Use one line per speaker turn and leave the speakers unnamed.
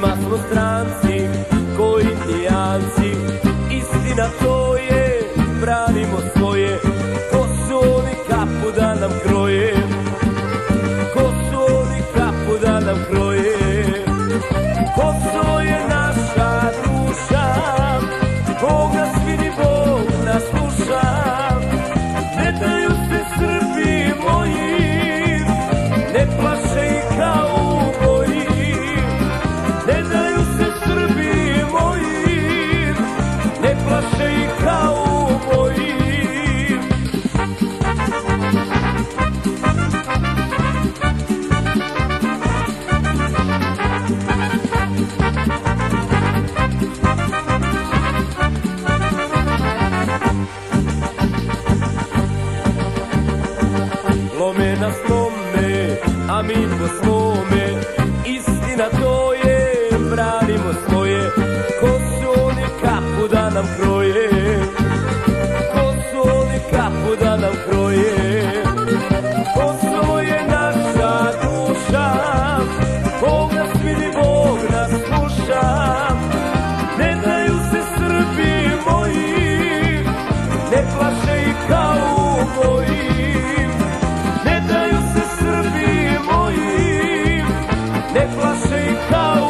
Svima smo stranci, ko indijanci, istina to je, branimo svoje. Ko su oni kapu da nam kroje, ko su oni kapu da nam kroje. Kosovo je naša duša, Bog nas vidi, Bog nas sluša. Ne daju se Srbi moji, ne plaše ih kao uboji. Ne daju se Srbi moji, ne plaše ih kao uboji. Lome nas lome, a mi po svome, istina to je, branimo svoje. Ko su oni kapu da nam kroje, ko su oni kapu da nam kroje. Kosovo je naša duša, Bog nas vidi, Bog nas sluša. Ne daju se Srbi moji, ne plaše ih kao uboji. Ne daju se Srbi moji, ne plaše ih kao